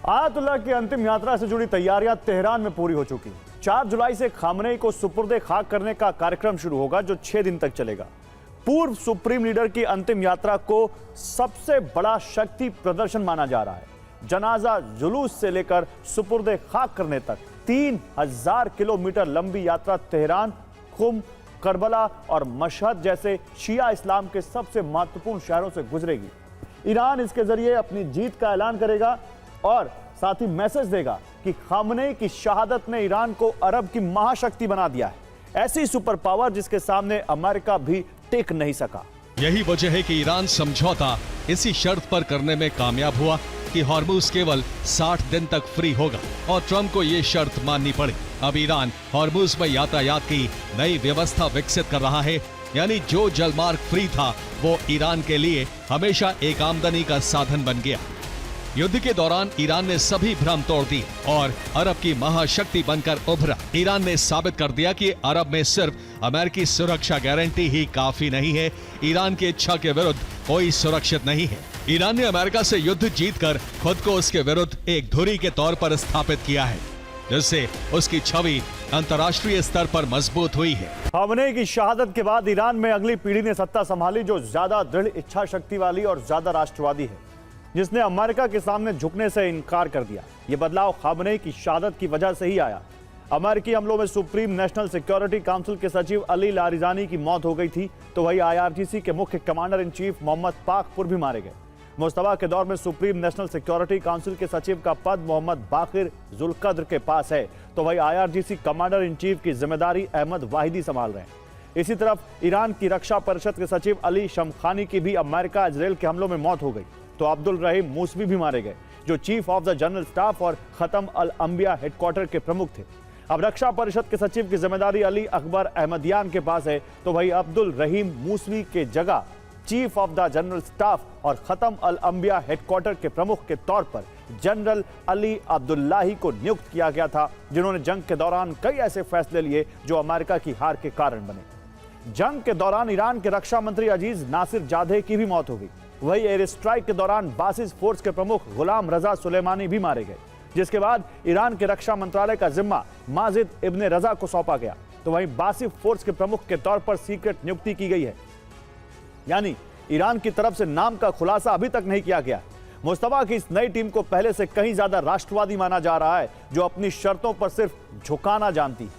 Ayatollah की अंतिम यात्रा से जुड़ी तैयारियां तेहरान में पूरी हो चुकी हैं। 4 जुलाई से खामनेई को सुपुर्दे खाक करने का कार्यक्रम शुरू होगा, जो 6 दिन तक चलेगा। पूर्व सुप्रीम लीडर की अंतिम यात्रा को सबसे बड़ा शक्ति प्रदर्शन माना जा रहा है। जनाजा जुलूस से लेकर सुपुर्दे खाक करने तक 3000 किलोमीटर लंबी यात्रा तेहरान, कुम, करबला और मशहद जैसे शिया इस्लाम के सबसे महत्वपूर्ण शहरों से गुजरेगी। ईरान इसके जरिए अपनी जीत का ऐलान करेगा और साथ ही मैसेज देगा कि खामनेई की शहादत ने ईरान को अरब की महाशक्ति बना दिया है, ऐसी सुपर पावर जिसके सामने अमेरिका भी टिक नहीं सका। यही वजह है कि ईरान समझौता इसी शर्त पर करने में कामयाब हुआ कि हॉर्मुज केवल 60 दिन तक फ्री होगा और ट्रंप को ये शर्त माननी पड़ी। अब ईरान हॉर्मुज में यातायात की नई व्यवस्था विकसित कर रहा है, यानी जो जलमार्ग फ्री था वो ईरान के लिए हमेशा एक आमदनी का साधन बन गया। युद्ध के दौरान ईरान ने सभी भ्रम तोड़ दी और अरब की महाशक्ति बनकर उभरा। ईरान ने साबित कर दिया कि अरब में सिर्फ अमेरिकी सुरक्षा गारंटी ही काफी नहीं है, ईरान की इच्छा के विरुद्ध कोई सुरक्षित नहीं है। ईरान ने अमेरिका से युद्ध जीतकर खुद को उसके विरुद्ध एक धुरी के तौर पर स्थापित किया है, जिससे उसकी छवि अंतर्राष्ट्रीय स्तर पर मजबूत हुई है। खामनेई की शहादत के बाद ईरान में अगली पीढ़ी ने सत्ता संभाली, जो ज्यादा दृढ़ इच्छा शक्ति वाली और ज्यादा राष्ट्रवादी है, जिसने अमेरिका के सामने झुकने से इनकार कर दिया। यह बदलाव खामनेई की शहादत की वजह से ही आया। अमेरिकी हमलों में सुप्रीम नेशनल सिक्योरिटी काउंसिल के सचिव अली लारिजानी की मौत हो गई थी, तो वही IRGC के मुख्य commander in chief Mohammad Pakpour भी मारे गए। मुस्तफा के दौर में सुप्रीम नेशनल सिक्योरिटी काउंसिल के सचिव का पद मोहम्मद बाकिर जुल्कद्र के पास है, तो वही IRGC कमांडर इन चीफ की जिम्मेदारी अहमद वाहिदी संभाल रहे हैं। इसी तरफ ईरान की रक्षा परिषद के सचिव अली शमखानी की भी अमेरिका इजराइल के हमलों में मौत हो गई, तो अब्दुल रहीम मूसवी भी मारे गए, जो chief of the general staff और खत्म अल अंबिया हेडक्वार्टर के प्रमुख थे। अब रक्षा परिषद के सचिव की जिम्मेदारी अली अकबर अहमदियान के पास है, तो वही अब्दुल रहीम मूसवी के जगह chief of the general staff और खत्म अल अंबिया हेडक्वार्टर के प्रमुख के तौर पर जनरल अली अब्दुल्लाही को नियुक्त किया गया था, जिन्होंने जंग के दौरान कई ऐसे फैसले लिए जो अमेरिका की हार के कारण बने। जंग के दौरान ईरान के रक्षा मंत्री अजीज नासिर जाधे की भी मौत हो गई। वही एयर स्ट्राइक के दौरान बासिस फोर्स के प्रमुख गुलाम रजा सुलेमानी भी मारे गए, जिसके बाद ईरान के रक्षा मंत्रालय का जिम्मा माजिद इब्ने रजा को सौंपा गया, तो वहीं बासिफ फोर्स के प्रमुख के तौर पर सीक्रेट नियुक्ति की गई है। यानी ईरान की तरफ से नाम का खुलासा अभी तक नहीं किया गया। मुस्तफा की इस नई टीम को पहले से कहीं ज्यादा राष्ट्रवादी माना जा रहा है, जो अपनी शर्तों पर सिर्फ झुकाना जानती है।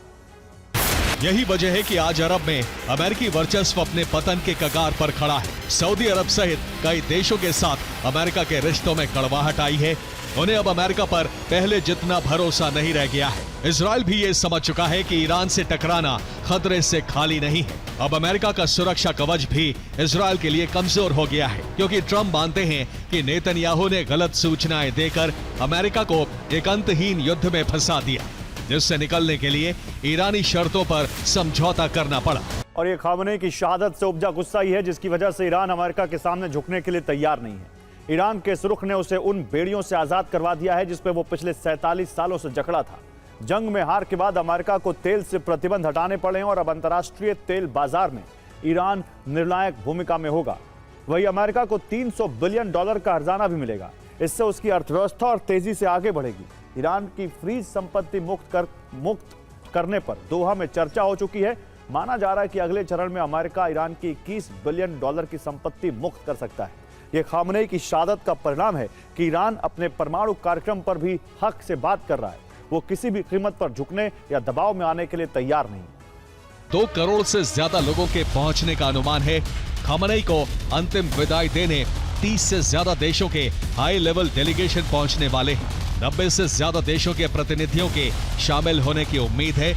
यही वजह है कि आज अरब में अमेरिकी वर्चस्व अपने पतन के कगार पर खड़ा है। सऊदी अरब सहित कई देशों के साथ अमेरिका के रिश्तों में कड़वाहट आई है। उन्हें अब अमेरिका पर पहले जितना भरोसा नहीं रह गया है। इजराइल भी ये समझ चुका है कि ईरान से टकराना खतरे से खाली नहीं है। अब अमेरिका का सुरक्षा कवच भी इजराइल के लिए कमजोर हो गया है, क्योंकि ट्रंप मानते हैं कि नेतन्याहू ने गलत सूचनाएं देकर अमेरिका को एक अंतहीन युद्ध में फंसा दिया, जिससे निकलने के लिए ईरानी शर्तों पर समझौता करना पड़ा। और ये खामनेई की शहादत से उपजा गुस्सा ही है, जिसकी वजह से ईरान अमेरिका के सामने झुकने के लिए तैयार नहीं है। ईरान के इस रुख ने उसे उन बेड़ियों से आजाद करवा दिया है, जिसपे वो पिछले 47 सालों से जकड़ा था। जंग में हार के बाद अमेरिका को तेल से प्रतिबंध हटाने पड़े और अब अंतर्राष्ट्रीय तेल बाजार में ईरान निर्णायक भूमिका में होगा। वही अमेरिका को $300 बिलियन का हर्जाना भी मिलेगा। इससे उसकी अर्थव्यवस्था और तेजी से आगे बढ़ेगी। ईरान की फ्रीज संपत्ति मुक्त करने पर दोहा में चर्चा हो चुकी है। माना जा रहा है कि अगले चरण में अमेरिका ईरान की $21 बिलियन की संपत्ति मुक्त कर सकता है। यह खामनेई की शहादत का परिणाम है कि ईरान अपने परमाणु कार्यक्रम पर भी हक से बात कर रहा है। वो किसी भी कीमत पर झुकने या दबाव में आने के लिए तैयार नहीं। 2 करोड़ से ज्यादा लोगों के पहुंचने का अनुमान है। खामनेई को अंतिम विदाई देने 30 से ज्यादा देशों के हाई लेवल डेलीगेशन पहुंचने वाले हैं। 90 से ज्यादा देशों के प्रतिनिधियों के शामिल होने की उम्मीद है।